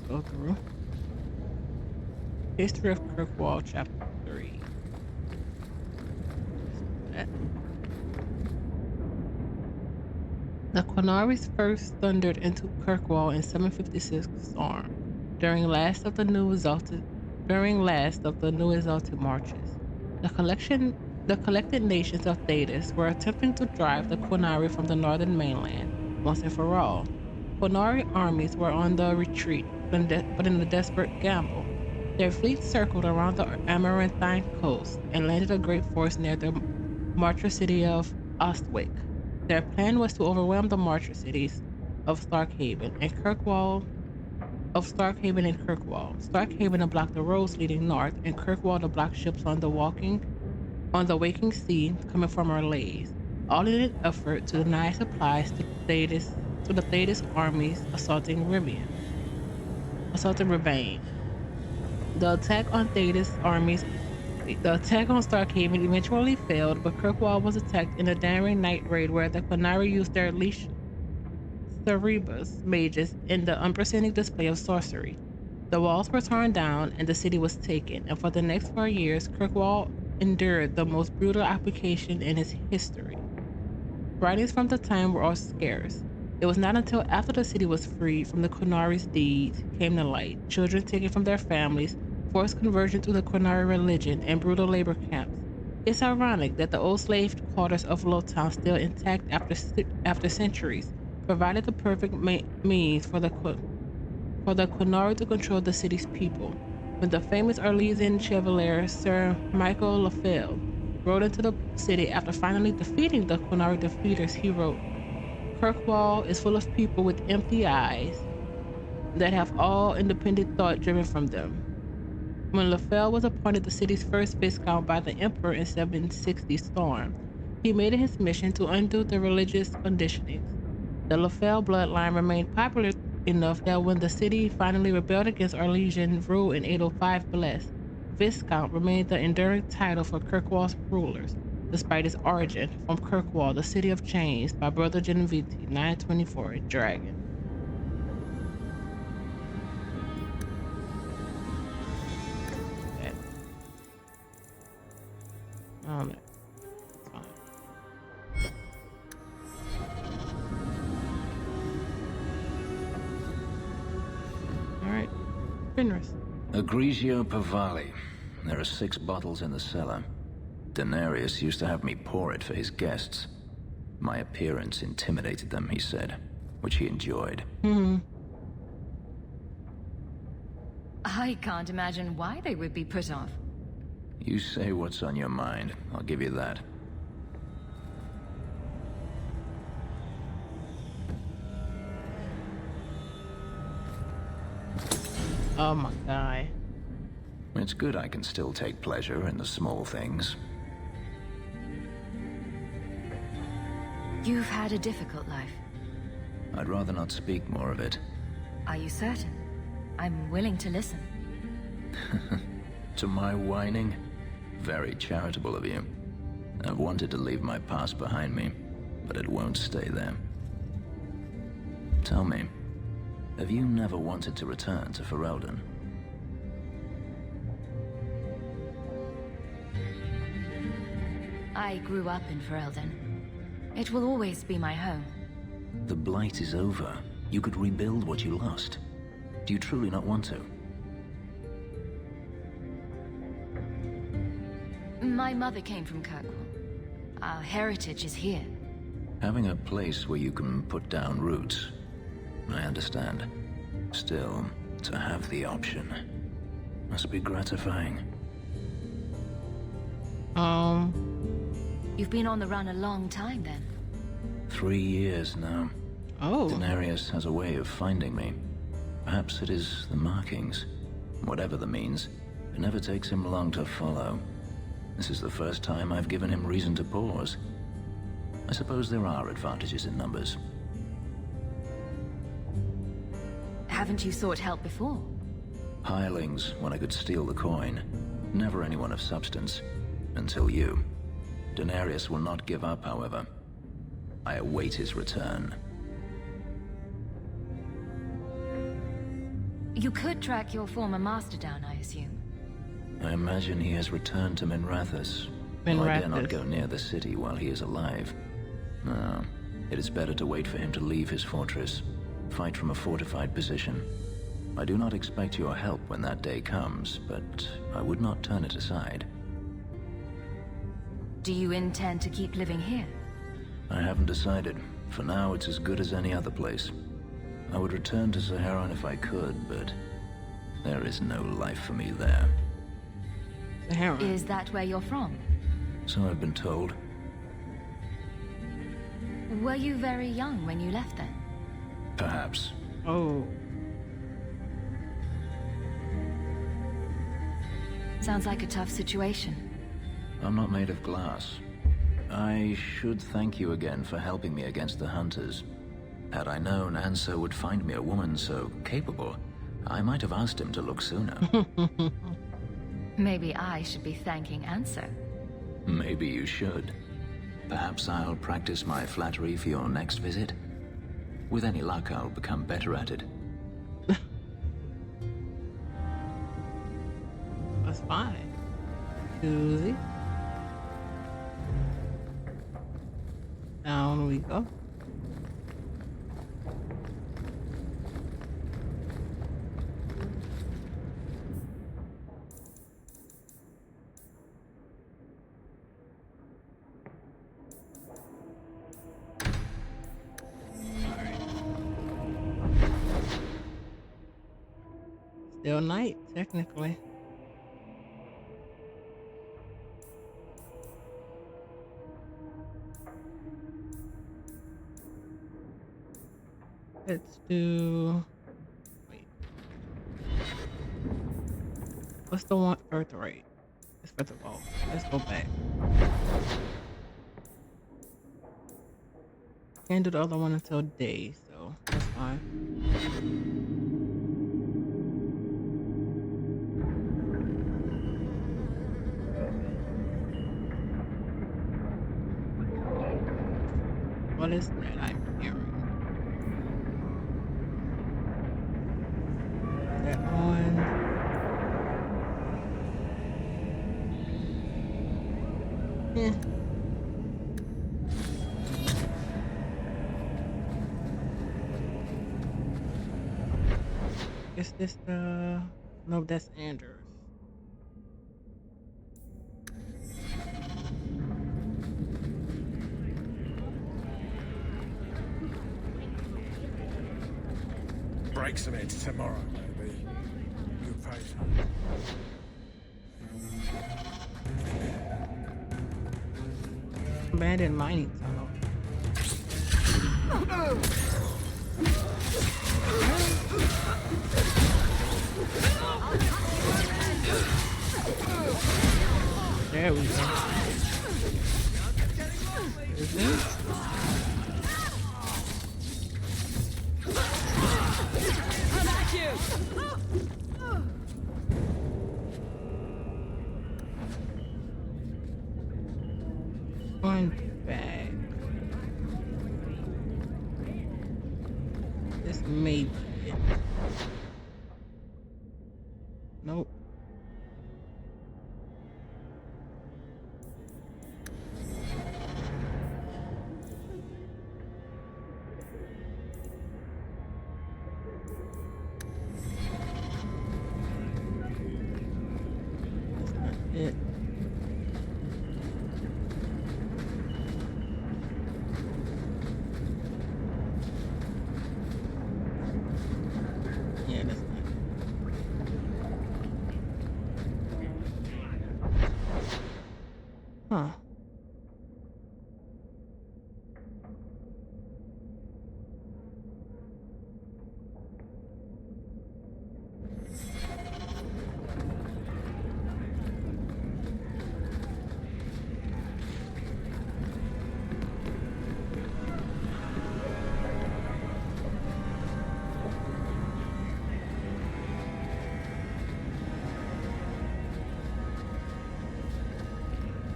go through. History of Kirkwall, Chapter 3. That. The Quinaris first thundered into Kirkwall in 756 storm, during last of the new exalted marches. The collected nations of Thedas were attempting to drive the Quinari from the northern mainland once and for all. Quinari armies were on the retreat, but in a desperate gamble. Their fleet circled around the Amaranthine coast and landed a great force near the marcher city of Ostwick. Their plan was to overwhelm the marcher cities of Starkhaven and Kirkwall. Starkhaven to block the roads leading north, and Kirkwall to block ships on the waking sea coming from Orlais, all in an effort to deny supplies to the Thetis armies assaulting Ravine. The attack on Starkhaven eventually failed, but Kirkwall was attacked in a daring night raid where the Quinari used their leash Cerebus mages in the unprecedented display of sorcery. The walls were torn down and the city was taken, and for the next 4 years, Kirkwall endured the most brutal occupation in its history. Writings from the time were all scarce. It was not until after the city was freed from the Quinari's deeds came to light, children taken from their families, forced conversion to the Quinari religion, and brutal labor camps. It's ironic that the old slave quarters of Lowtown, still intact after centuries, provided the perfect means for the Quinari to control the city's people. When the famous Arlesian chevalier Sir Michael Lafelle rode into the city after finally defeating the Quinari defeaters, he wrote, "Kirkwall is full of people with empty eyes that have all independent thought driven from them." When Lafelle was appointed the city's first viscount by the emperor in 760 Storm, he made it his mission to undo the religious conditionings. The Lafelle bloodline remained popular enough that when the city finally rebelled against Arlesian rule in 805 Bless, Viscount remained the enduring title for Kirkwall's rulers, despite its origin from Kirkwall, the City of Chains, by Brother Genoviti, 924, Dragon. Oh, no. It's fine. All right. Fenris. Egregio Pavali. There are 6 bottles in the cellar. Denarius used to have me pour it for his guests. My appearance intimidated them, he said, which he enjoyed. I can't imagine why they would be put off. You say what's on your mind, I'll give you that. Oh my god. It's good I can still take pleasure in the small things. You've had a difficult life. I'd rather not speak more of it. Are you certain? I'm willing to listen. To my whining? Very charitable of you. I've wanted to leave my past behind me, but it won't stay there. Tell me, have you never wanted to return to Ferelden? I grew up in Ferelden. It will always be my home. The Blight is over. You could rebuild what you lost. Do you truly not want to? My mother came from Kirkwall. Our heritage is here. Having a place where you can put down roots. I understand. Still, to have the option must be gratifying. You've been on the run a long time then. 3 years now. Oh. Denarius has a way of finding me. Perhaps it is the markings. Whatever the means, it never takes him long to follow. This is the first time I've given him reason to pause. I suppose there are advantages in numbers. Haven't you sought help before? Hirelings when I could steal the coin. Never anyone of substance. Until you. Denarius will not give up, however. I await his return. You could track your former master down, I assume. I imagine he has returned to Minrathous. Well, I dare not go near the city while he is alive. No, it is better to wait for him to leave his fortress. Fight from a fortified position. I do not expect your help when that day comes, but I would not turn it aside. Do you intend to keep living here? I haven't decided. For now, it's as good as any other place. I would return to Saharan if I could, but there is no life for me there. Saharan. Is that where you're from? So I've been told. Were you very young when you left then? Perhaps. Oh. Sounds like a tough situation. I'm not made of glass. I should thank you again for helping me against the hunters. Had I known Ansel would find me a woman so capable, I might have asked him to look sooner. Maybe I should be thanking Ansel. Maybe you should. Perhaps I'll practice my flattery for your next visit. With any luck, I'll become better at it. That's fine. Susie. Down we go. Still night, technically. Let's do... Wait. What's the one? Birthright. It's first of all. Let's go back. Can't do the other one until day, so that's fine. What is that I'm hearing? That one. Yeah. Is this the... No, that's Anders. Break some heads tomorrow, maybe. Good faith. Abandoned mining tunnel. There we go. Is this? One bag. This may be it. Nope. That's not it. Yeah, that's not it. Huh.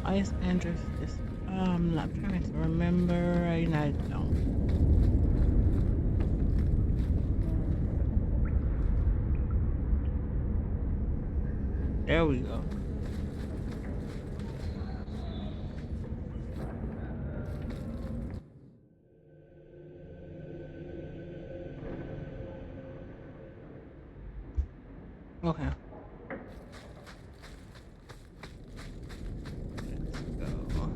Why is Andrews this? I'm not trying to remember. And I don't. There we go. Okay. Let's go.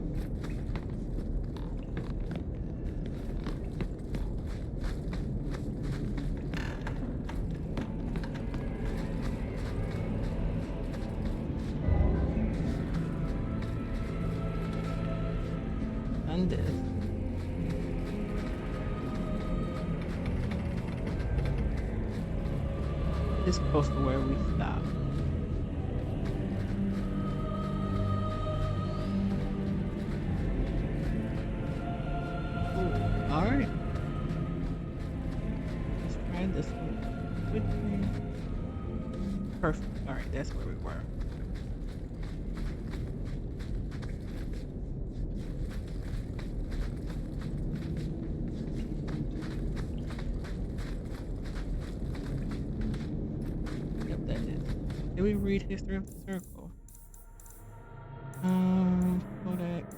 And this. This is close to where we stopped. All right. Let's try this one. Perfect. All right, that's where we were. Yep, that is. Did we read History of the Circle? Codex.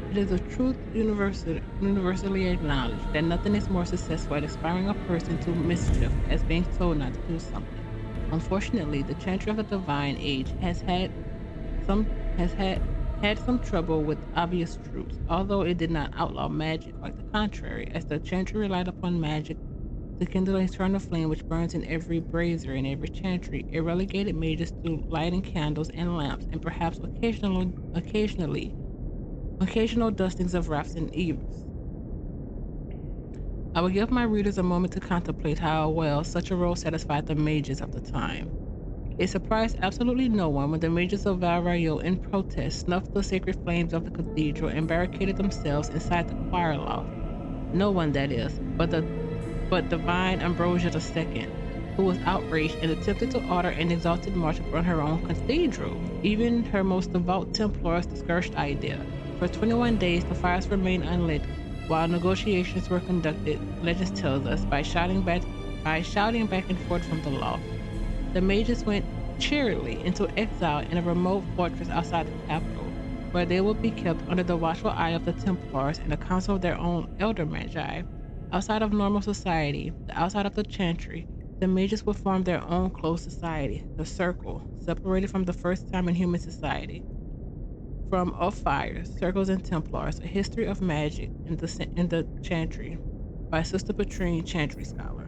It is a truth universally acknowledged that nothing is more successful at inspiring a person to mischief as being told not to do something. Unfortunately, the Chantry of the Divine Age has had some trouble with obvious truths, although it did not outlaw magic, quite the contrary, as the Chantry relied upon magic to kindle an eternal flame which burns in every brazier in every chantry. It relegated mages to lighting candles and lamps, and perhaps occasional dustings of rafts and eaves. I will give my readers a moment to contemplate how well such a role satisfied the mages of the time. It surprised absolutely no one when the mages of Valrayo, in protest, snuffed the sacred flames of the cathedral and barricaded themselves inside the choir loft. No one, that is, but divine Ambrosia II, who was outraged and attempted to order an exalted march upon her own cathedral. Even her most devout Templars discouraged the idea. For 21 days, the fires remained unlit, while negotiations were conducted, legend tells us, by shouting back and forth from the loft. The mages went cheerily into exile in a remote fortress outside the capital, where they would be kept under the watchful eye of the Templars and the counsel of their own elder magi. Outside of normal society, outside of the Chantry, the mages would form their own closed society, the Circle, separated from the first time in human society. From Of Fires, Circles and Templars, A History of Magic in the Chantry, by Sister Patrine, Chantry Scholar.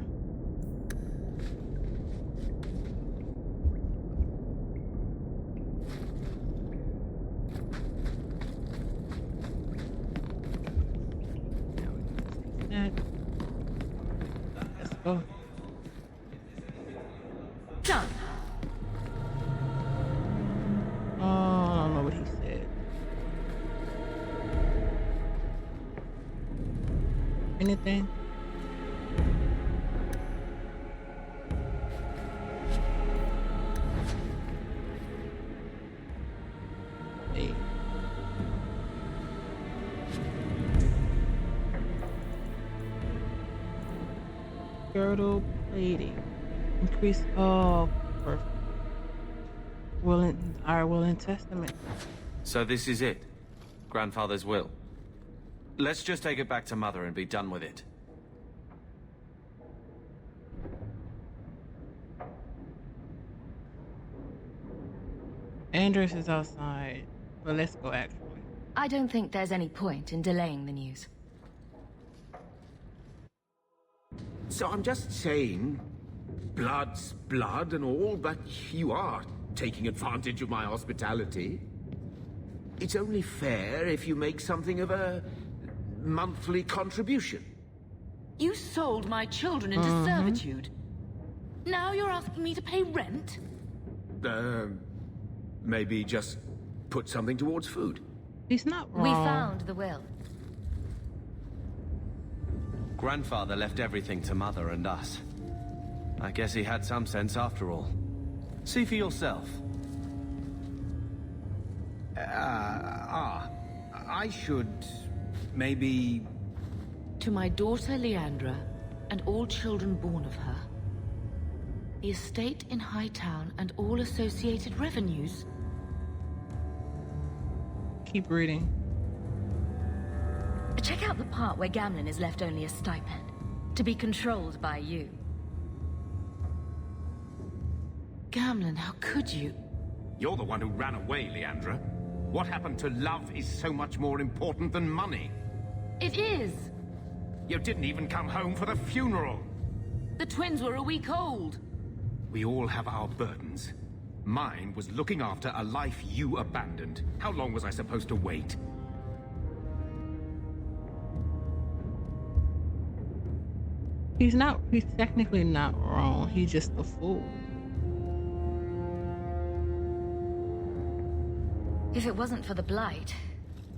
Let's go. Done. Oh, I don't know what he said. Anything? Hey. Girdle plating. Increase. Oh, perfect. Our will and testament. So this is it? Grandfather's will? Let's just take it back to Mother and be done with it. Andres is outside, but let's go actually. I don't think there's any point in delaying the news. So I'm just saying, blood's blood and all, but you are taking advantage of my hospitality. It's only fair if you make something of a monthly contribution. You sold my children into servitude. Now you're asking me to pay rent? Maybe just put something towards food. He's not wrong. We found the will. Grandfather left everything to Mother and us. I guess he had some sense after all. See for yourself. I should... maybe... To my daughter Leandra, and all children born of her. The estate in Hightown and all associated revenues. Keep reading. Check out the part where Gamlen is left only a stipend, to be controlled by you. Gamlen, how could you? You're the one who ran away, Leandra. What happened to love is so much more important than money. It is! You didn't even come home for the funeral. The twins were a week old. We all have our burdens. Mine was looking after a life you abandoned. How long was I supposed to wait? He's technically not wrong. He's just a fool. If it wasn't for the Blight,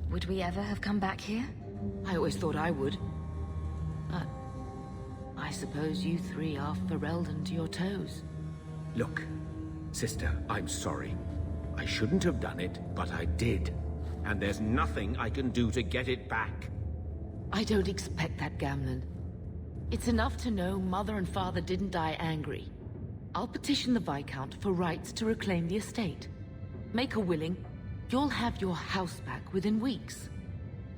would we ever have come back here? I always thought I would. But I suppose you three are Ferelden to your toes. Look, sister, I'm sorry. I shouldn't have done it, but I did. And there's nothing I can do to get it back. I don't expect that, Gamlen. It's enough to know Mother and Father didn't die angry. I'll petition the Viscount for rights to reclaim the estate. Make a willing, you'll have your house back within weeks.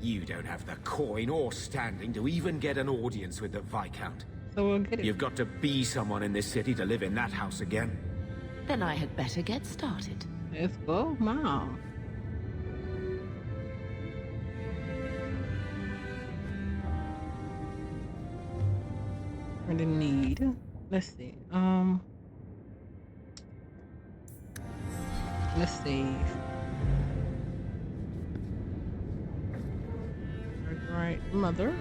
You don't have the coin or standing to even get an audience with the Viscount. So we'll get it. You've got to be someone in this city to live in that house again. Then I had better get started. Let's go, Mom. For the need. Let's see. Let's save. Right, mother.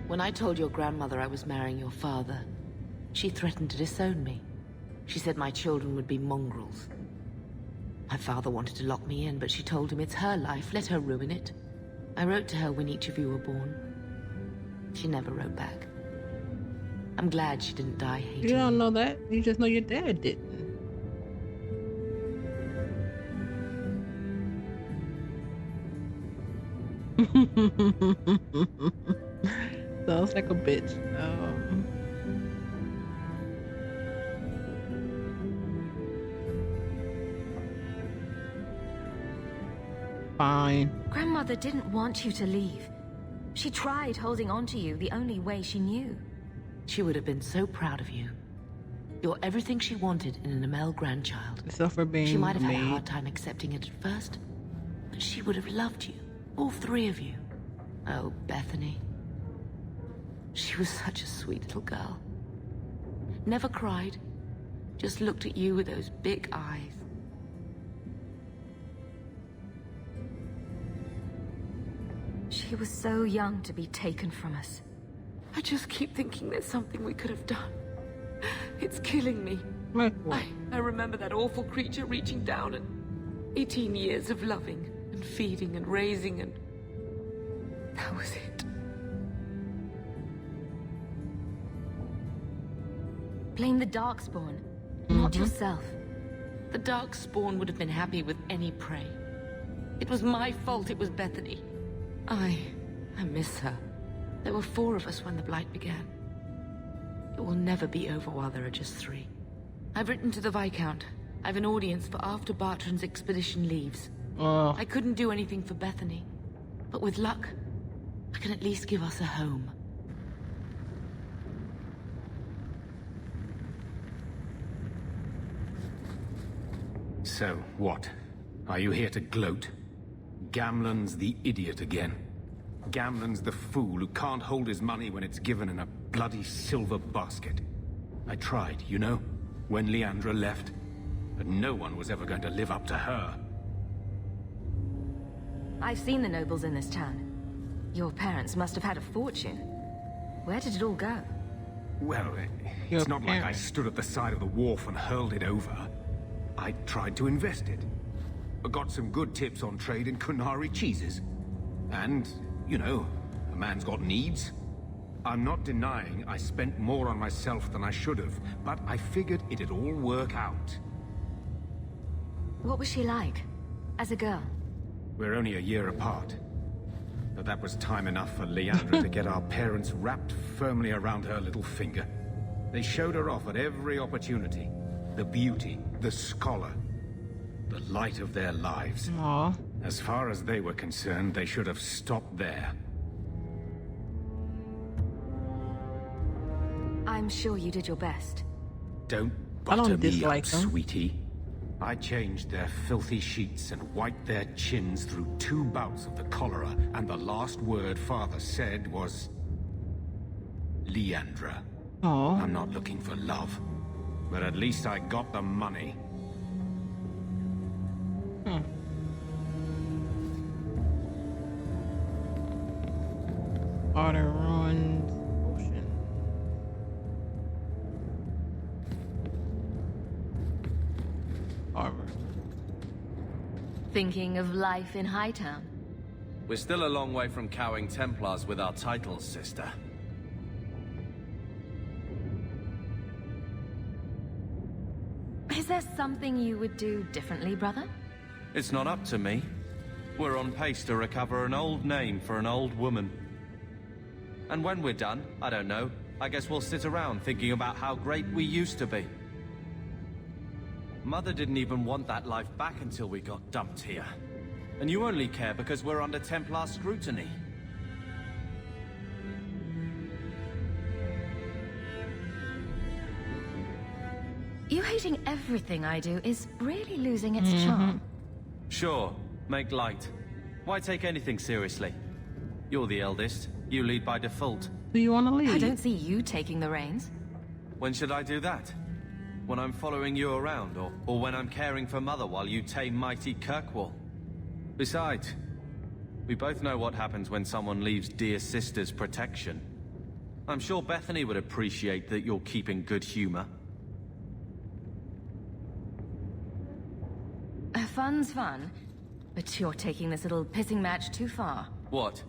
When I told your grandmother I was marrying your father, she threatened to disown me. She said my children would be mongrels. My father wanted to lock me in, but she told him it's her life, let her ruin it. I wrote to her when each of you were born. She never wrote back. I'm glad she didn't die hating You don't me. know that. You just know your dad didn't. Sounds like a bitch. Fine. Grandmother didn't want you to leave. She tried holding on to you the only way she knew. She would have been so proud of you. You're everything she wanted in an Amel grandchild. Except for being She might have had a made. hard time accepting it at first, but she would have loved you, all three of you. Oh, Bethany. She was such a sweet little girl. Never cried, just looked at you with those big eyes. She was so young to be taken from us. I just keep thinking there's something we could have done. It's killing me. Like what? I remember that awful creature reaching down and 18 years of loving and feeding and raising, and that was it. Blame the Darkspawn, not yourself. The Darkspawn would have been happy with any prey. It was my fault it was Bethany. I miss her. There were 4 of us when the Blight began. It will never be over while there are just 3. I've written to the Viscount. I've an audience for after Bartran's expedition leaves. I couldn't do anything for Bethany, but with luck, I can at least give us a home. So, what? Are you here to gloat? Gamlen's the idiot again. Gamlen's the fool who can't hold his money when it's given in a bloody silver basket. I tried, you know, when Leandra left, but no one was ever going to live up to her. I've seen the nobles in this town. Your parents must have had a fortune. Where did it all go? Well, Your it's not like I parents. stood at the side of the wharf and hurled it over. I tried to invest it. I got some good tips on trade in Kunari cheeses. And, you know, a man's got needs. I'm not denying I spent more on myself than I should have, but I figured it'd all work out. What was she like, as a girl? We're only a year apart. but that was time enough for Leandra to get our parents wrapped firmly around her little finger. They showed her off at every opportunity. The beauty, the scholar, the light of their lives. Aw. As far as they were concerned, they should have stopped there. I'm sure you did your best. Don't I don't butter me dislike up, them. sweetie. I changed their filthy sheets and wiped their chins through 2 bouts of the cholera, and the last word Father said was... Leandra. Aw. I'm not looking for love, but at least I got the money. Order ruins. Ocean. Harbor. Thinking of life in Hightown? We're still a long way from cowing Templars with our titles, sister. Is there something you would do differently, brother? It's not up to me. We're on pace to recover an old name for an old woman. And when we're done, I don't know, I guess we'll sit around thinking about how great we used to be. Mother didn't even want that life back until we got dumped here. And you only care because we're under Templar scrutiny. You hating everything I do is really losing its charm. Sure, make light. Why take anything seriously? You're the eldest. You lead by default. Do you want to leave? I don't see you taking the reins. When should I do that? When I'm following you around, or when I'm caring for Mother while you tame mighty Kirkwall? Besides, we both know what happens when someone leaves dear sister's protection. I'm sure Bethany would appreciate that you're keeping good humor. Fun's fun, but you're taking this little pissing match too far. What?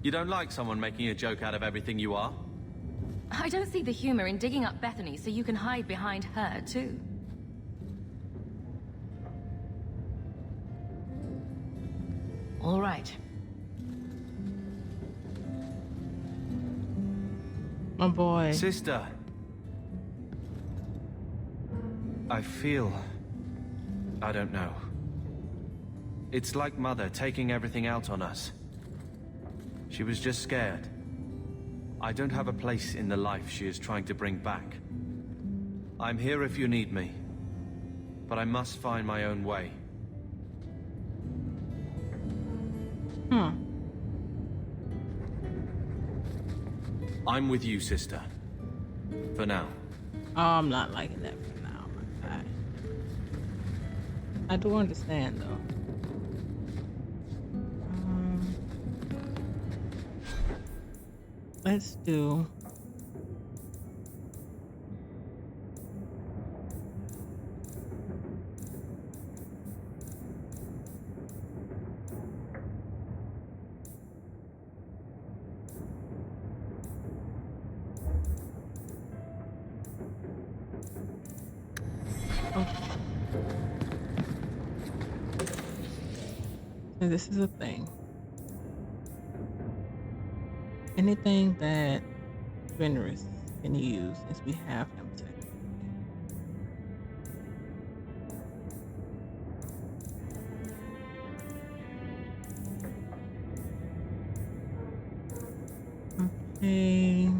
You don't like someone making a joke out of everything you are? I don't see the humor in digging up Bethany so you can hide behind her, too. All right. My boy. Sister. I feel... I don't know. It's like Mother taking everything out on us. She was just scared. I don't have a place in the life she is trying to bring back. I'm here if you need me, but I must find my own way. I'm with you, sister. For now. Oh, I'm not liking that for now, my guy. I do understand, though. Let's do... So this is a thing. Anything that Fenris can use, since we have him technically. Okay.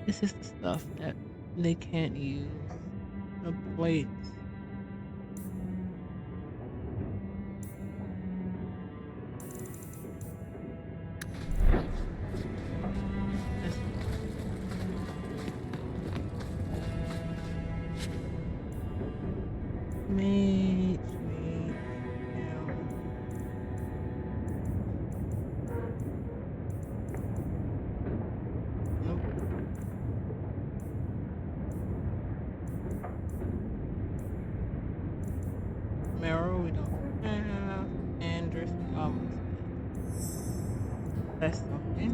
This is the stuff that they can't use. The plates. Mage. Marrow we don't have, Andress we almost have. That's okay.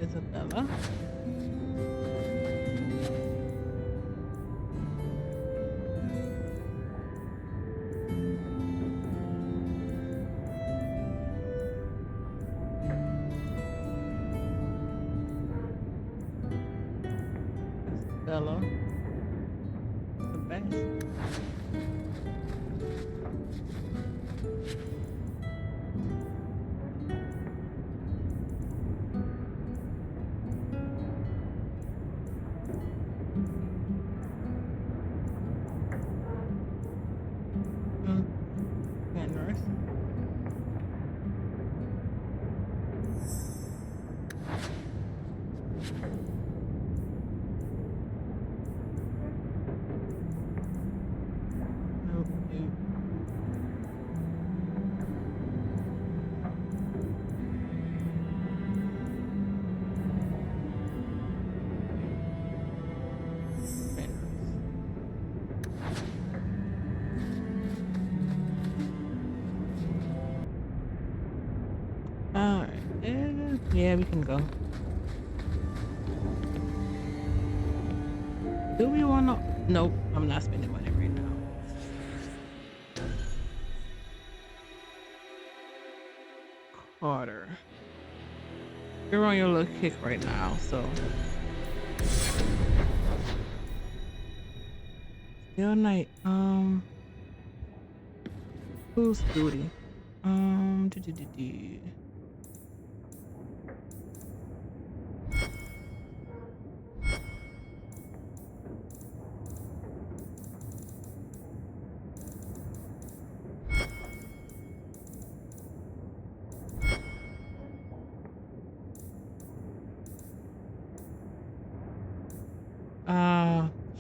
Isabella. Isabella. Sebastian. Fenris. Nope, nope. Fenris. Alright. Yeah, we can go. Do we wanna? Nope, I'm not spending money right now. Carter. You're on your little kick right now, so. Still night. Who's duty? Do, do, do, do.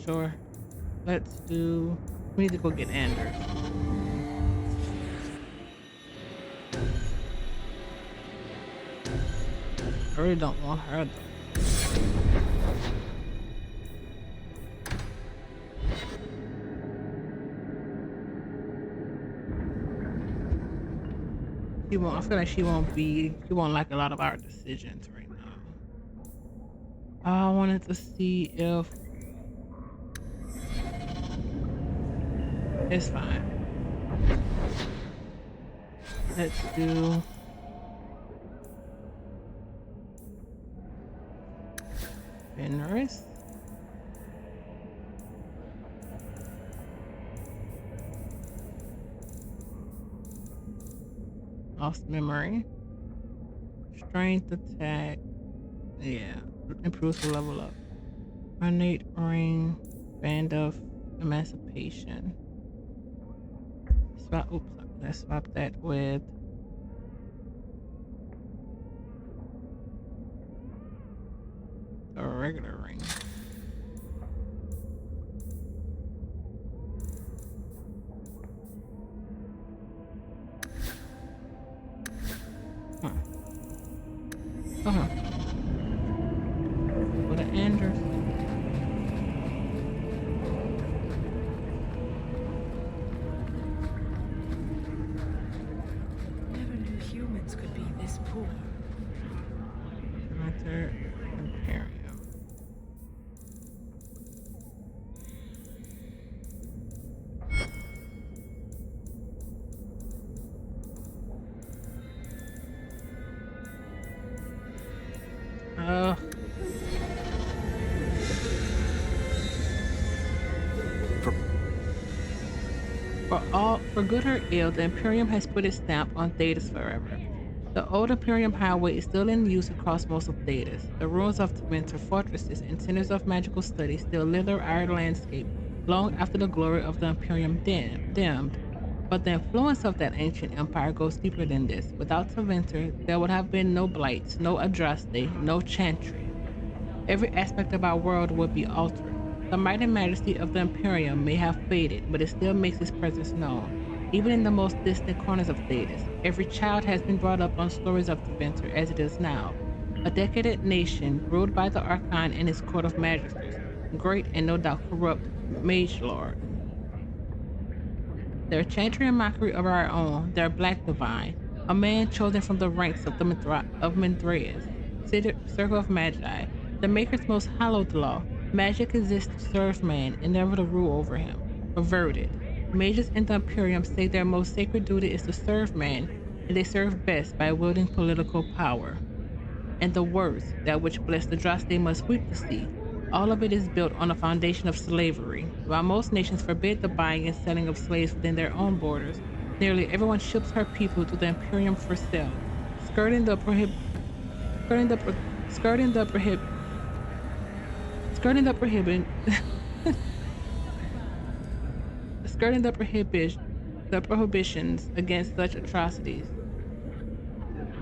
Sure. Let's do. We need to go get Anders. I really don't want her though. She won't. I feel like she won't be. She won't like a lot of our decisions right now. I wanted to see if it's fine. Let's do. Fenris. Lost memory. Strength attack. Yeah. Improves the level up. Ornate ring. Band of emancipation. Swap. Oops. Let's swap that with. A regular ring. Huh. Go to Anders. Never knew humans could be this poor. Matter Imperium. For good or ill, the Imperium has put its stamp on Thedas forever. The old Imperium Highway is still in use across most of Thedas. The ruins of winter fortresses and centers of magical study still lither our landscape long after the glory of the Imperium dimmed. But the influence of that ancient empire goes deeper than this. Without Tevinter, there would have been no blights, no Adraste, no Chantry. Every aspect of our world would be altered. The might and majesty of the Imperium may have faded, but it still makes its presence known. Even in the most distant corners of Thedas, every child has been brought up on stories of Tevinter as it is now. A decadent nation ruled by the Archon and his court of magisters, great and no doubt corrupt mage lord. Their chantry and mockery of our own, their black divine, a man chosen from the ranks of Mithraeus. Circle of Magi. The Maker's most hallowed law. Magic exists to serve man and never to rule over him. Perverted. Mages in the Imperium say their most sacred duty is to serve man, and they serve best by wielding political power. And the worst, that which blessed the Droste must sweep the sea. All of it is built on a foundation of slavery. While most nations forbid the buying and selling of slaves within their own borders, nearly everyone ships her people to the Imperium for sale, skirting the prohib skirting the pro- skirting the prohib skirting the prohibit skirting the prohibitions against such atrocities,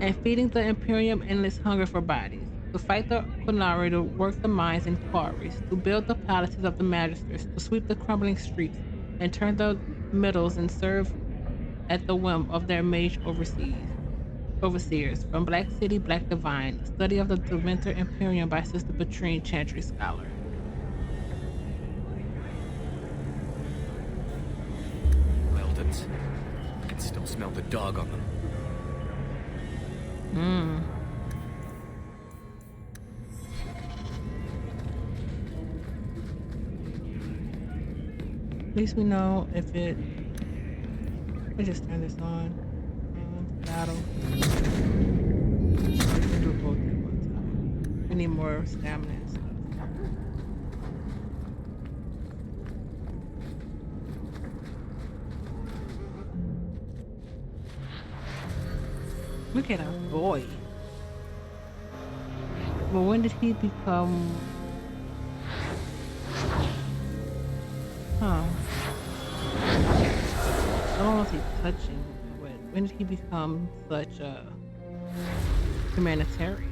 and feeding the Imperium endless hunger for bodies. To fight the Qunari, to work the mines and quarries, to build the palaces of the magisters, to sweep the crumbling streets, and turn the middles and serve at the whim of their mage overseers. From Black City, Black Divine, a study of the Dementor Imperium by Sister Patrine, Chantry Scholar. Weldons. I can still smell the dog on them. At least we know if it... Let me just turn this on. Battle. We can do both at one time. We need more stamina and stuff. Look at our boy. Well, when did he become... Huh. I don't know if he's touching, but when did he become such a humanitarian?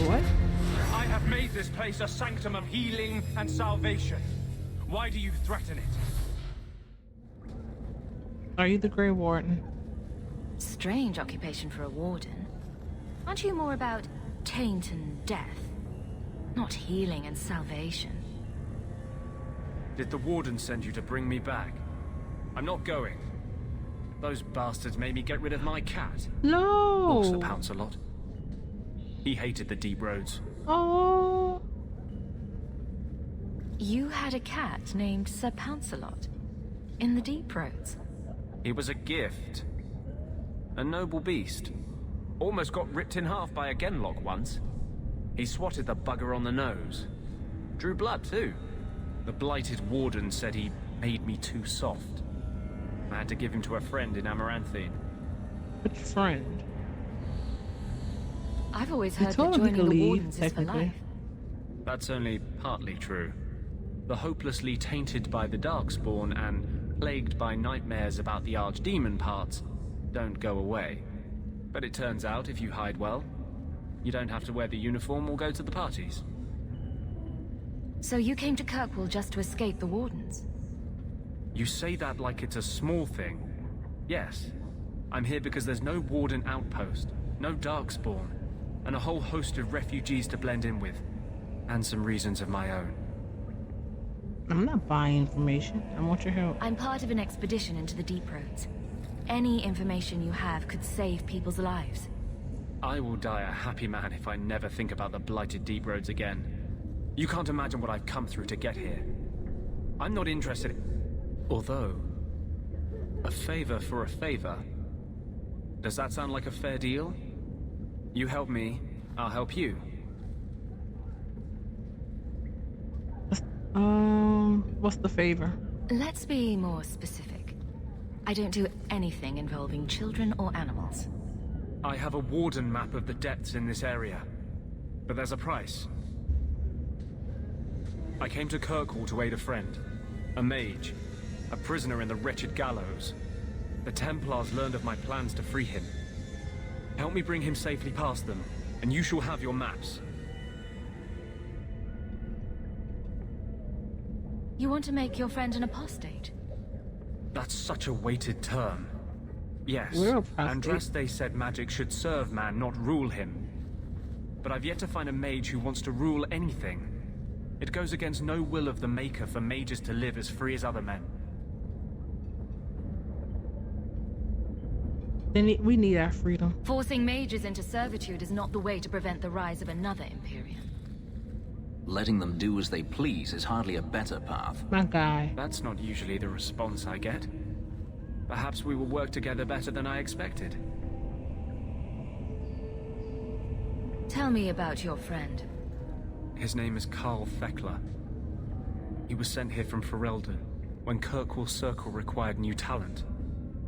What? I have made this place a sanctum of healing and salvation. Why do you threaten it? Are you the Grey Warden? Strange occupation for a warden. Aren't you more about taint and death? Not healing and salvation. Did the warden send you to bring me back? I'm not going. Those bastards made me get rid of my cat. No! Sir Pounce-a-Lot. He hated the deep roads. Oh. You had a cat named Sir Pounce-a-Lot in the deep roads. He was a gift. A noble beast. Almost got ripped in half by a genlock once. He swatted the bugger on the nose. Drew blood, too. The blighted warden said he made me too soft. I had to give him to a friend in Amaranthine. Which friend? I've always You heard told that him he joining could the leave, wardens is for technically. life. That's only partly true. The hopelessly tainted by the Darkspawn and plagued by nightmares about the Archdemon parts don't go away. But it turns out if you hide well, you don't have to wear the uniform or go to the parties. So you came to Kirkwall just to escape the wardens? You say that like it's a small thing. Yes, I'm here because there's no warden outpost, no Darkspawn, and a whole host of refugees to blend in with, and some reasons of my own. I'm not buying information. I want your help. I'm part of an expedition into the deep roads. Any information you have could save people's lives. I will die a happy man if I never think about the blighted deep roads again. You can't imagine what I've come through to get here. I'm not interested in... Although... a favor for a favor. Does that sound like a fair deal? You help me, I'll help you. What's the favor? Let's be more specific. I don't do anything involving children or animals. I have a warden map of the depths in this area. But there's a price. I came to Kirkwall to aid a friend. A mage. A prisoner in the wretched gallows. The Templars learned of my plans to free him. Help me bring him safely past them, and you shall have your maps. You want to make your friend an apostate? That's such a weighted term. Yes, We're apostate. Andraste said magic should serve man, not rule him. But I've yet to find a mage who wants to rule anything. It goes against no will of the Maker for mages to live as free as other men. Then we need our freedom. Forcing mages into servitude is not the way to prevent the rise of another Imperium. Letting them do as they please is hardly a better path. My guy. That's not usually the response I get. Perhaps we will work together better than I expected. Tell me about your friend. His name is Karl Thekla. He was sent here from Ferelden when Kirkwall Circle required new talent.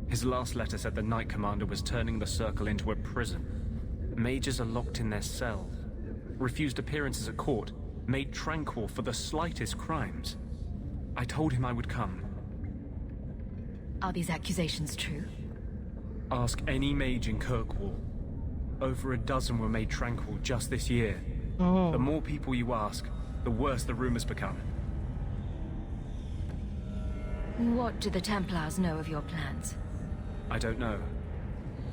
His last letter said the Knight Commander was turning the Circle into a prison. Mages are locked in their cells, refused appearances at court, made tranquil for the slightest crimes. I told him I would come. Are these accusations true? Ask any mage in Kirkwall. Over a dozen were made tranquil just this year. Oh. The more people you ask, the worse the rumors become. What do the Templars know of your plans? I don't know.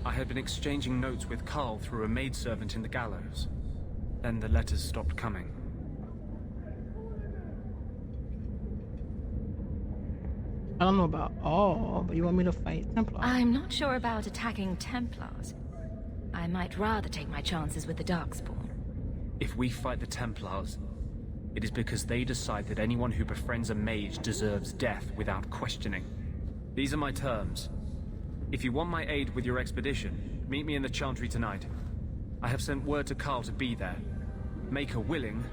I had been exchanging notes with Karl through a maidservant in the gallows. Then the letters stopped coming. I don't know about all, but you want me to fight Templars? I'm not sure about attacking Templars. I might rather take my chances with the Darkspawn. If we fight the Templars, it is because they decide that anyone who befriends a mage deserves death without questioning. These are my terms. If you want my aid with your expedition, meet me in the Chantry tonight. I have sent word to Karl to be there. Make her willing,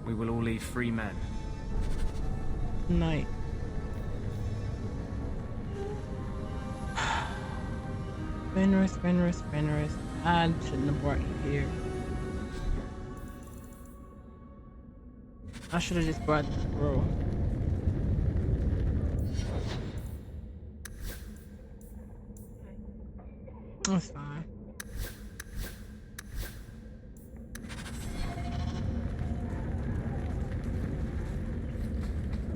we will all leave free men. Night. Fenris. I shouldn't have brought you here. I should have just brought the bro. That's fine.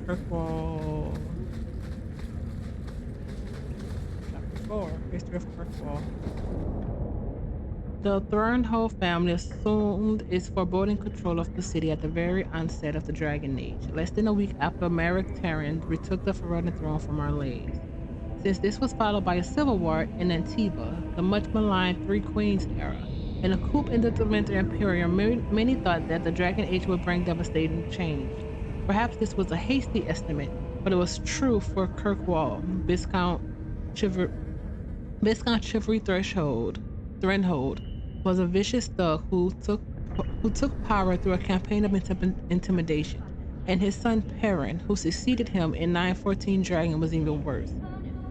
Kirkwall. Chapter 4. History of Kirkwall. The Thornhold family assumed its foreboding control of the city at the very onset of the Dragon Age, less than a week after Merrick Terran retook the Ferelden throne from Arlays. Since this was followed by a civil war in Antiba, the much maligned Three Queens era, and a coup in the Dementor Imperium, many thought that the Dragon Age would bring devastating change. Perhaps this was a hasty estimate, but it was true for Kirkwall. Viscount Chivalry Threnhold was a vicious thug who took power through a campaign of intimidation, and his son Perrin, who succeeded him in 914 Dragon, was even worse.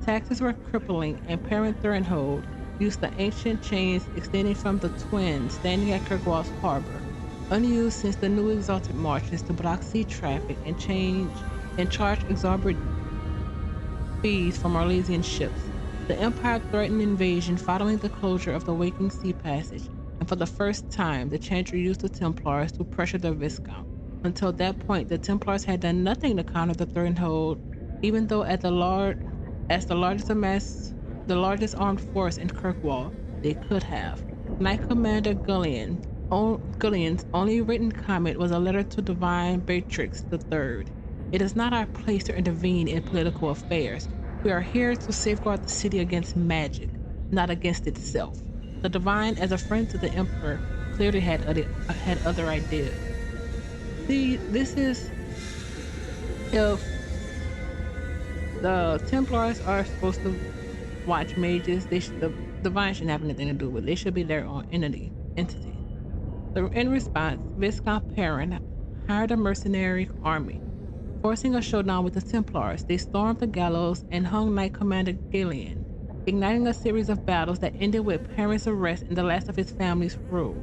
Taxes were crippling, and Perrin Threnhold used the ancient chains extending from the twins standing at Kirkwall's harbor, unused since the new exalted marches, to block sea traffic and charge exorbitant fees from Arlesian ships. The Empire threatened invasion following the closure of the Waking Sea Passage, and for the first time, the Chantry used the Templars to pressure the Viscount. Until that point, the Templars had done nothing to counter the Threnhold, even though as the largest armed force in Kirkwall, they could have. Knight Commander Gullion's only written comment was a letter to Divine Beatrix III. It is not our place to intervene in political affairs. We are here to safeguard the city against magic, not against itself. The Divine, as a friend to the Emperor, clearly had other ideas. See, this is if the Templars are supposed to watch mages, the Divine shouldn't have anything to do with it. They should be their own entity. In response, Viscount Perrin hired a mercenary army. Forcing a showdown with the Templars, they stormed the gallows and hung Knight Commander Gillian, igniting a series of battles that ended with Perrin's arrest and the last of his family's rule.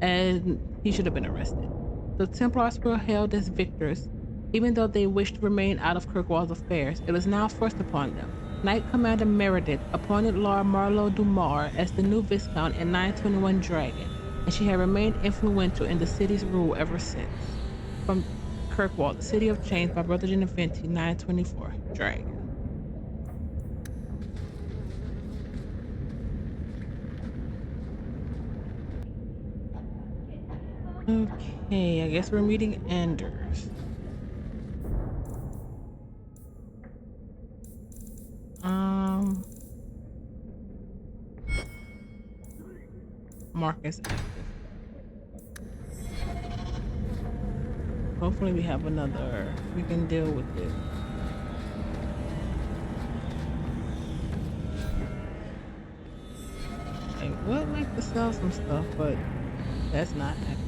And he should have been arrested. The Templars were hailed as victors, even though they wished to remain out of Kirkwall's affairs. It was now forced upon them. Knight Commander Meredith appointed Laura Marlowe Dumar as the new Viscount in 921 Dragon, and she had remained influential in the city's rule ever since. From Kirkwall, the City of Chains by Brother Geneventi, 924 Dragon. Okay, I guess we're meeting Anders. Marcus active. Hopefully we have another. We can deal with it. I would like to sell some stuff, but that's not happening.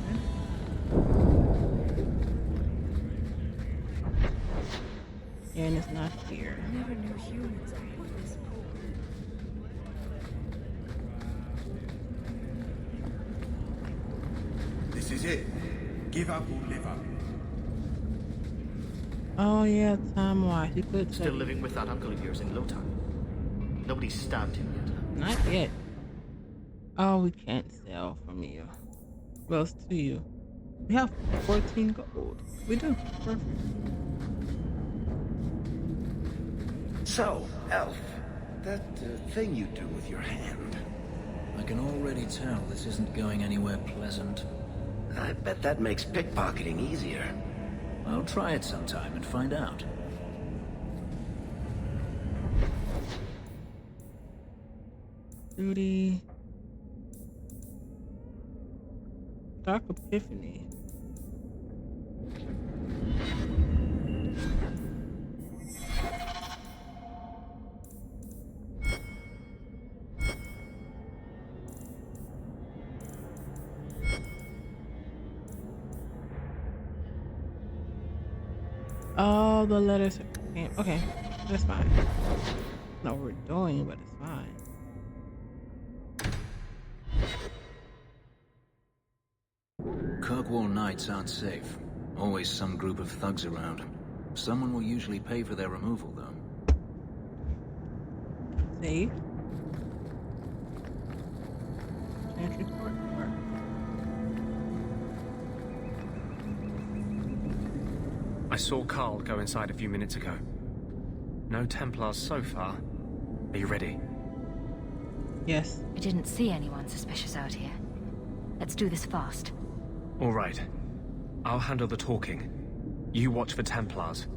And it's not here. Never knew humans could be this poor. This is it. Give up or live up. Oh yeah, time-wise. You could Still living with that uncle of yours in Lotan. Nobody's stabbed him yet. Not yet. Oh, we can't sell from you. Well, it's to you. We have 14 gold. We do. Perfect. So, Elf, that thing you do with your hand. I can already tell this isn't going anywhere pleasant. I bet that makes pickpocketing easier. I'll try it sometime and find out. Duty. Dark Epiphany. Oh, the letters. Okay, that's fine. Not what we're doing, but it's fine. Kirkwall nights aren't safe. Always some group of thugs around. Someone will usually pay for their removal, though. See? Chantry Court. I saw Carl go inside a few minutes ago. No Templars so far. Are you ready? Yes. I didn't see anyone suspicious out here. Let's do this fast. All right. I'll handle the talking. You watch for Templars.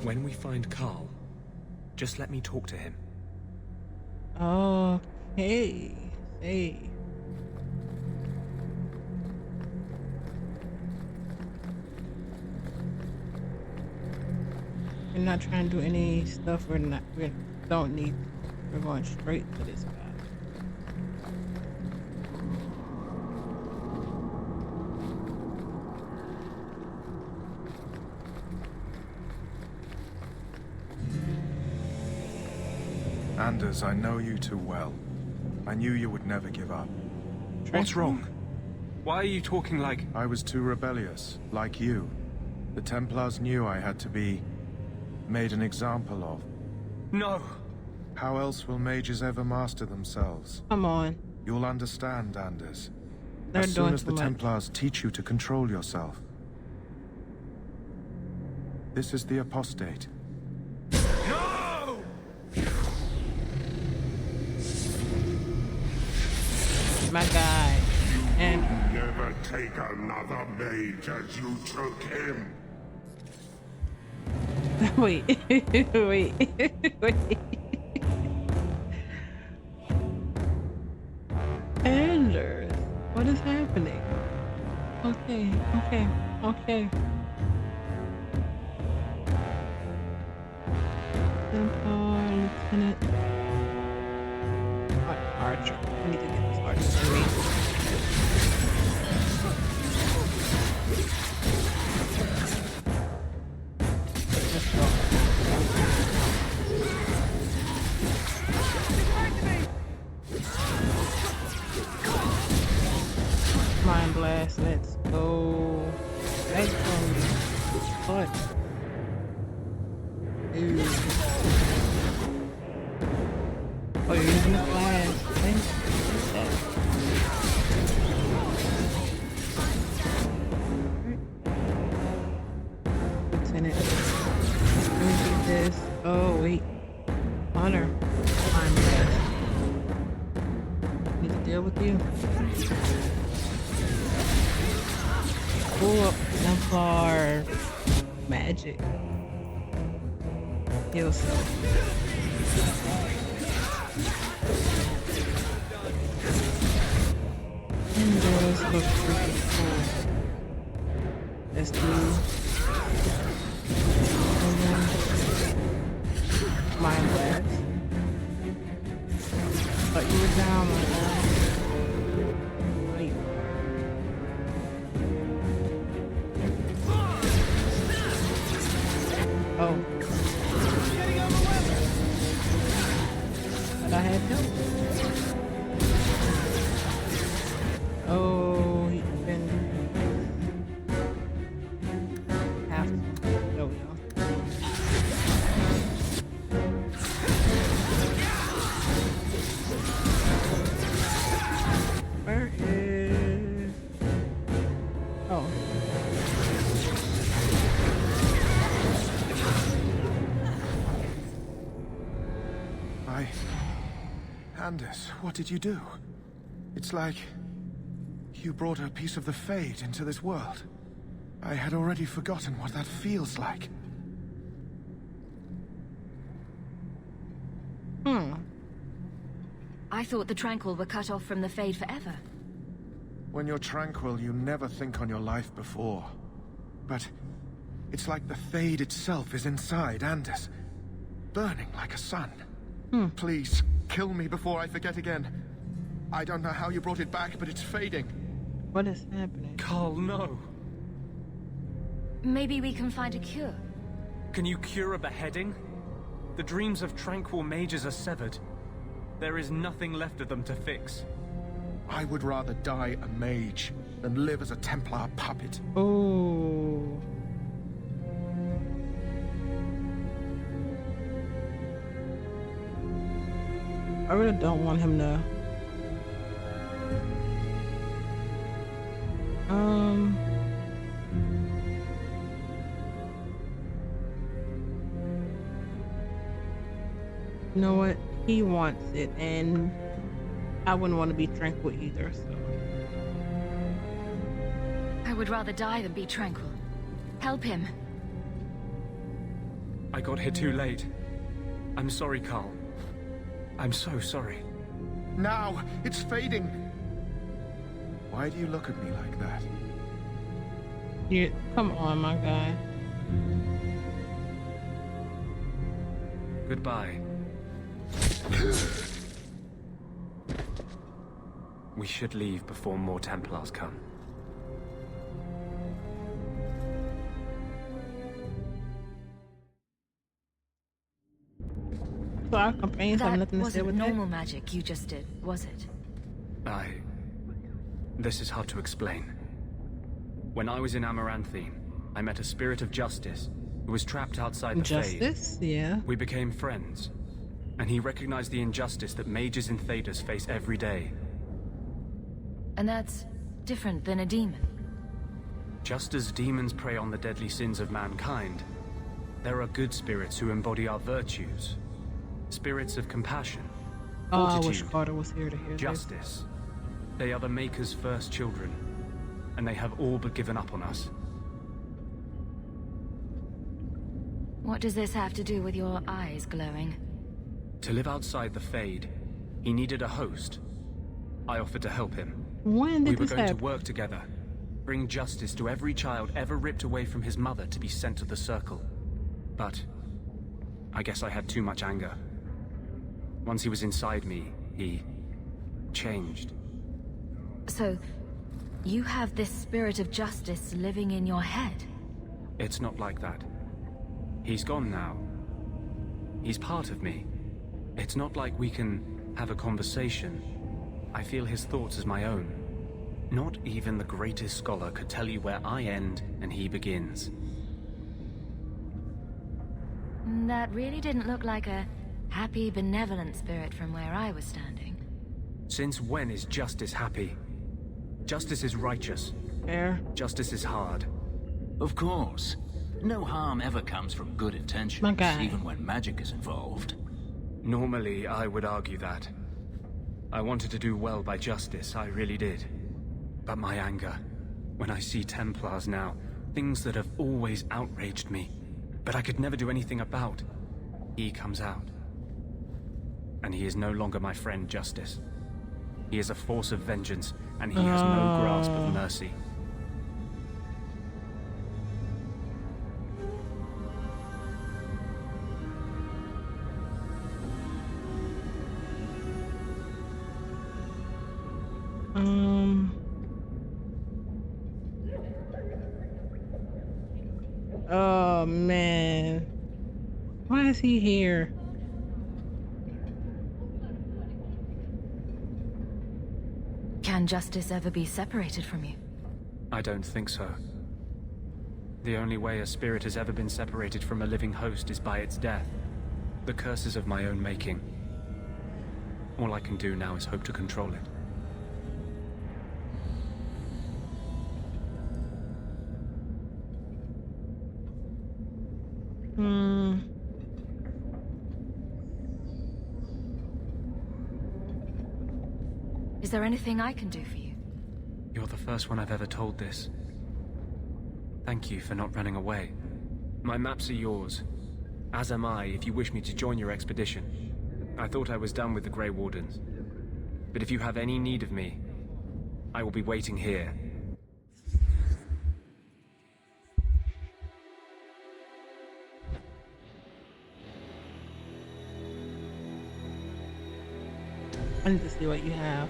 When we find Carl, just let me talk to him. Okay. Hey. We're not trying to do any stuff we don't need. We're going straight to this guy. Anders, I know you too well. I knew you would never give up. What's wrong? Why are you talking like... I was too rebellious, like you. The Templars knew I had to be made an example of. No! How else will mages ever master themselves? Come on. You'll understand, Anders. They're As soon doing as the too much. Templars teach you to control yourself. This is the apostate. No! My guy. And Never take another mage as you took him. wait. Wait. Wait. Anders, what is happening? Okay. Lieutenant. Archer. I need to get this archer in me. Let's go. Mind blast, let's go. Let's go. What? Ew. Oh, you're using the flash. Thank you. Lieutenant. Let me get this. Oh, wait. Honor. Mind blast. Oh, Templar magic. Heal self. And those look pretty cool. Let's do Mind Blast. But you were down like that. Wait. Oh. But I had help. Oh, he can have to. There we go. Where is... Oh. Anders, what did you do? It's like... you brought a piece of the Fade into this world. I had already forgotten what that feels like. I thought the Tranquil were cut off from the Fade forever. When you're tranquil, you never think on your life before. But it's like the Fade itself is inside Anders, burning like a sun. Please, kill me before I forget again. I don't know how you brought it back, but it's fading. What is happening? Carl, no. Maybe we can find a cure. Can you cure a beheading? The dreams of tranquil mages are severed. There is nothing left of them to fix. I would rather die a mage than live as a Templar puppet. Oh. I really don't want him to... You know what? He wants it, and I wouldn't want to be tranquil either, so... I would rather die than be tranquil. Help him. I got here too late. I'm sorry, Carl. I'm so sorry. Now! It's fading! Why do you look at me like that? You, come on, my guy. Goodbye. We should leave before more Templars come. So our companions have nothing to say with that? that? Normal magic you just did, was it? This is hard to explain. When I was in Amaranthine, I met a spirit of justice who was trapped outside the Fade. Justice? Yeah. We became friends, and he recognized the injustice that mages and Thaders face every day. And that's different than a demon. Just as demons prey on the deadly sins of mankind, there are good spirits who embody our virtues. Spirits of compassion, I fortitude, wish Carter was here to hear justice. this. They are the Maker's first children, and they have all but given up on us. What does this have to do with your eyes glowing? To live outside the Fade, he needed a host. I offered to help him. When did We were this going to happen? work together, bring justice to every child ever ripped away from his mother to be sent to the Circle. But I guess I had too much anger. Once he was inside me, he changed. So, you have this spirit of justice living in your head? It's not like that. He's gone now. He's part of me. It's not like we can have a conversation. I feel his thoughts as my own. Not even the greatest scholar could tell you where I end and he begins. That really didn't look like a happy, benevolent spirit from where I was standing. Since when is justice happy? Justice is righteous. Fair. Justice is hard. Of course. No harm ever comes from good intentions, My guy. even when magic is involved. Normally, I would argue that. I wanted to do well by justice, I really did. But my anger, When I see Templars now, things that have always outraged me, but I could never do anything about, he comes out. And he is no longer my friend Justice. He is a force of vengeance, and he has no grasp of mercy. Oh man. Why is he here? Can justice ever be separated from you? I don't think so. The only way a spirit has ever been separated from a living host is by its death. The curse is of my own making. All I can do now is hope to control it. Is there anything I can do for you? You're the first one I've ever told this. Thank you for not running away. My maps are yours. As am I, if you wish me to join your expedition. I thought I was done with the Grey Wardens. But if you have any need of me, I will be waiting here. I need to see what you have.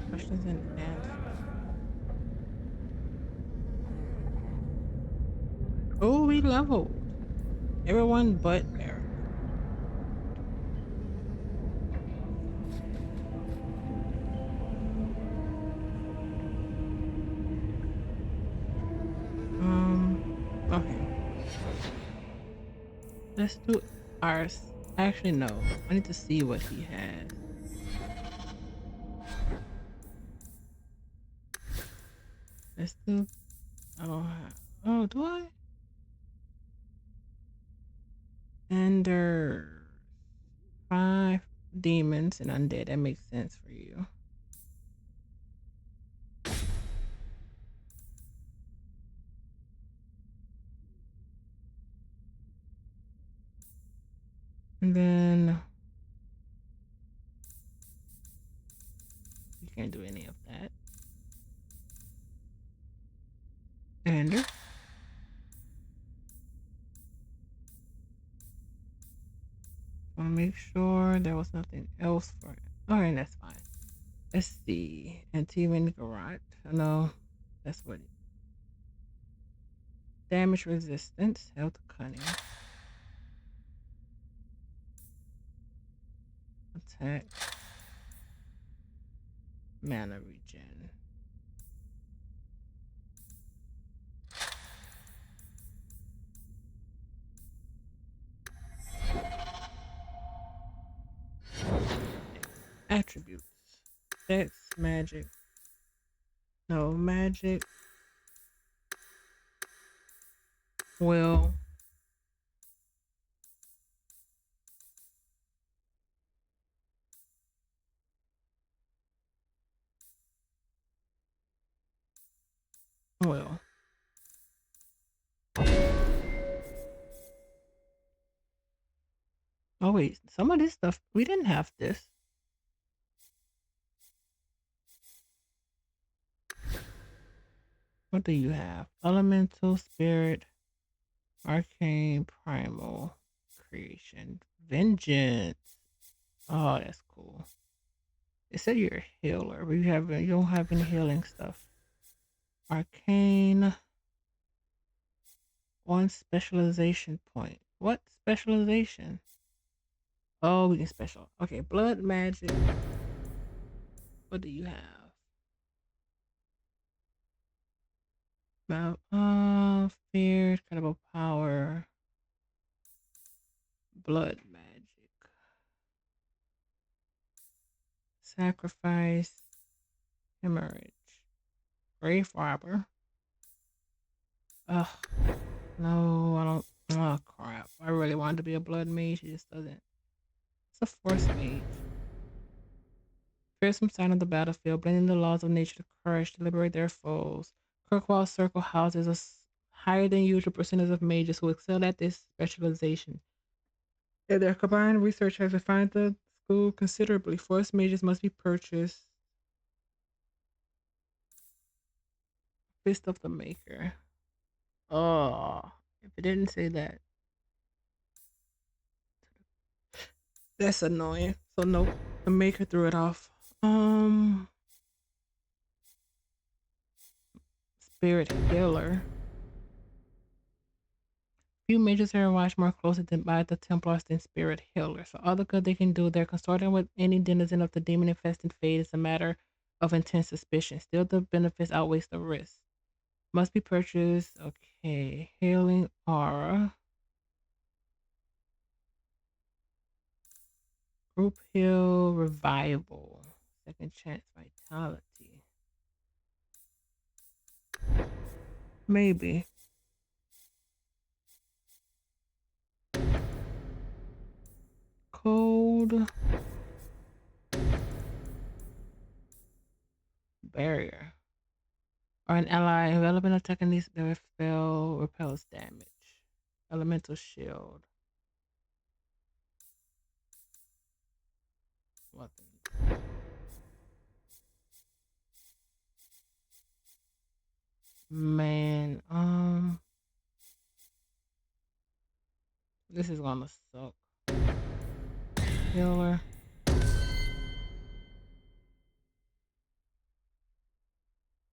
Questions and answers. Oh, we leveled. Everyone but Eric. Okay. Let's do ours. Actually, no. I need to see what he has. Let's do. I don't have. Oh, do I? And there's 5 demons and undead. That makes sense for you. And then you can't do any of that. And I'll make sure there was nothing else for it. Okay, that's fine. Let's see. Anti-wind garage. No, that's what it. Damage resistance, health cunning. Attack. Mana regen. Attributes. Dex, magic. No, magic. Will. Will. Oh wait, some of this stuff, we didn't have this. What do you have? Elemental, spirit, arcane, primal, creation, vengeance. Oh, that's cool. It said you're a healer, but you don't have any healing stuff. Arcane. 1 specialization point. What specialization? Oh, we can special. Okay, blood magic. What do you have? Fear, incredible power, blood magic, sacrifice, hemorrhage, grave robber. Ugh, no, I don't. Oh crap! I really wanted to be a blood mage. It just doesn't. It's a force mage. fearsome sign of the battlefield, blending the laws of nature to crush, to liberate their foes. Kirkwall Circle houses a higher than usual percentage of mages who excel at this specialization. And their combined research has refined the school considerably. Forest mages must be purchased. Fist of the Maker. Oh, if it didn't say that, that's annoying. So nope, the Maker threw it off. Spirit Healer. Few mages are watched more closely than by the Templars than Spirit Healers. So all the good they can do, they're consorting with any denizen of the demon-infested fate is a matter of intense suspicion. Still, the benefits outweighs the risk. Must be purchased. Okay, Healing Aura. Group Heal Revival. Second Chance Vitality. Maybe. Cold Barrier. Or an ally enveloping attacking these that repels damage. Elemental Shield. Weapons. Man, this is gonna suck. Healer.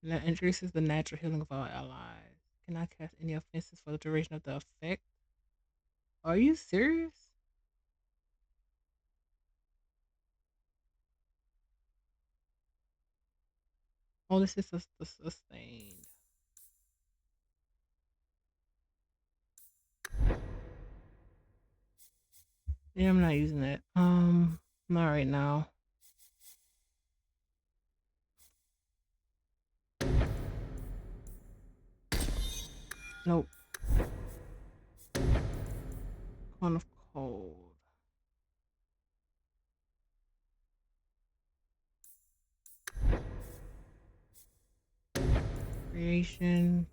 That increases the natural healing of our allies. Cannot cast any offenses for the duration of the effect. Are you serious? Oh, this is sustained. Yeah, I'm not using that. Not right now. Nope. Cone of Cold. Creation.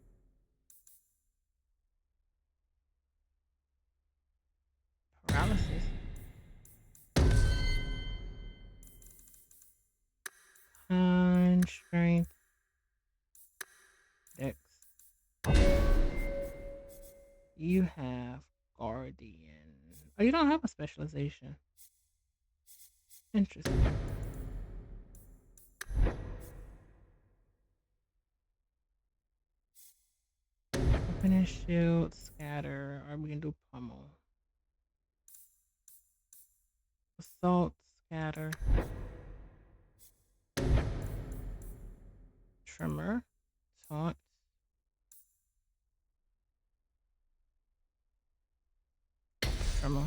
Paralysis. Strength. Dex. You have Guardian. Oh, you don't have a specialization. Interesting. Open and shield, scatter, or we can do pummel. Assault, scatter. Tremor, taunt. Tremor.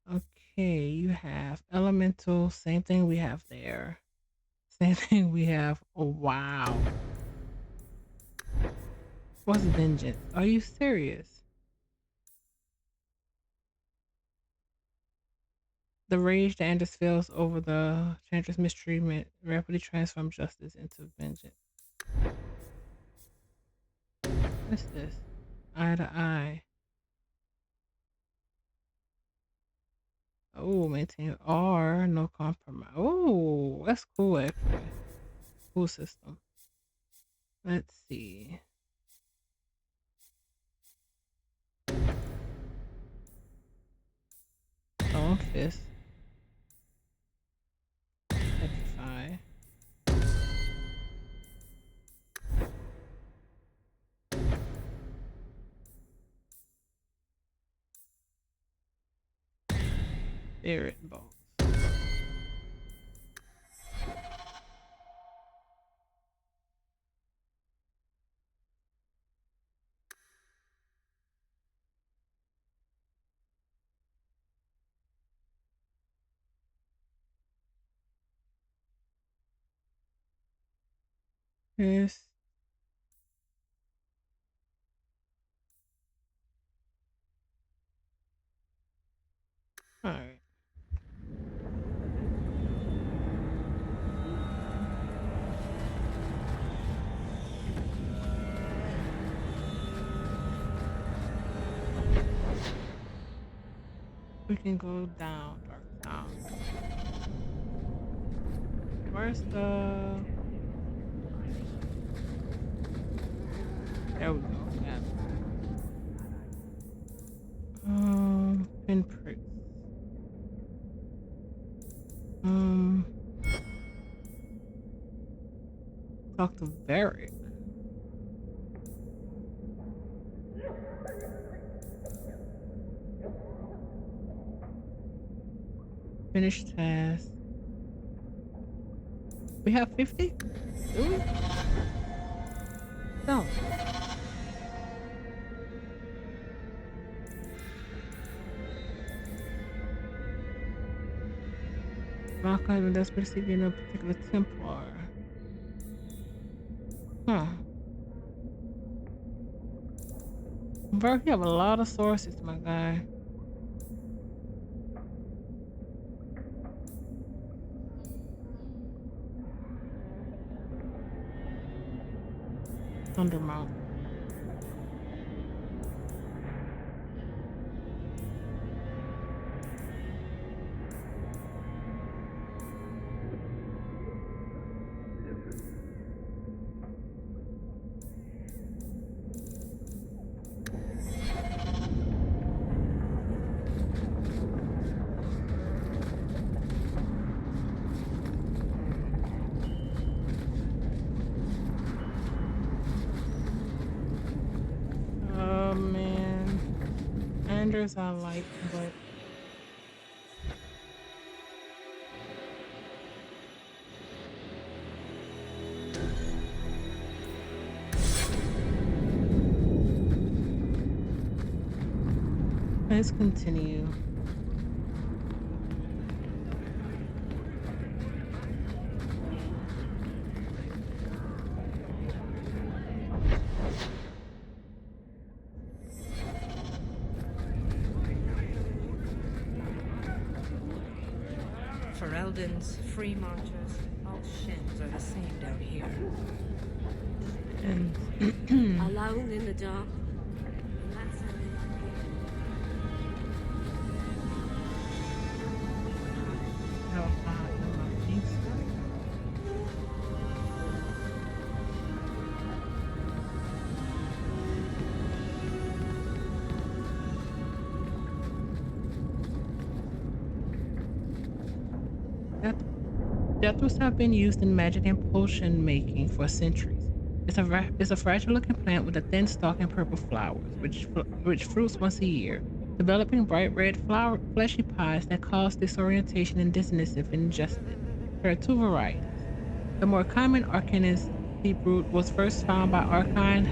Yep. Okay, you have elemental, same thing we have there. Same thing we have. Oh, wow. What's vengeance? Are you serious? The rage that Anders feels over the Chantress mistreatment rapidly transforms justice into vengeance. What's this? Eye to eye. Oh, maintain R, no compromise. Oh, that's cool actually. Cool system. Let's see. Stone fist. Petrify. Spirit bolt. Yes. Alright. can go down, Dark Town. Where's the... There we go. Yeah. Pinpricks. Talk to Varric. Finish task. We have 50? Do we? No. Malcolm that's receiving a particular Templar. Huh. Bro, you have a lot of sources, my guy. Thundermount. Oh man. Anders I like, but let's continue. Ferelden's free marchers, all shins are the same down here. And Alone in the dark. And that's how they Deathwoods have been used in magic and potion making for centuries. It's a fragile-looking plant with a thin stalk and purple flowers, which fruits once a year, developing bright red fleshy pies that cause disorientation and dizziness if ingested. There are two varieties. The more common Arcanus deeproot was first found by Archon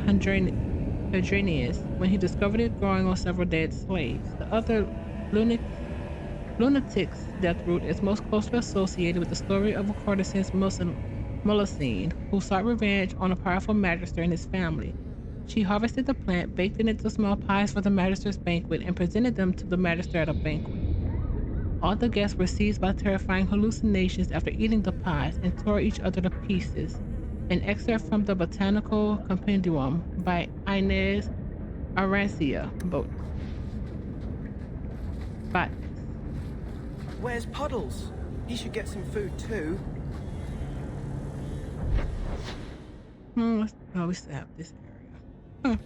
Hadrianus when he discovered it growing on several dead slaves. The other Lunatic's deathroot is most closely associated with the story of a courtesan's Melusine, who sought revenge on a powerful magister and his family. She harvested the plant, baked it into small pies for the magister's banquet, and presented them to the magister at a banquet. All the guests were seized by terrifying hallucinations after eating the pies and tore each other to pieces. An excerpt from the Botanical Compendium by Inez Arancia, botanist. Where's Puddles? He should get some food too. We still have this area.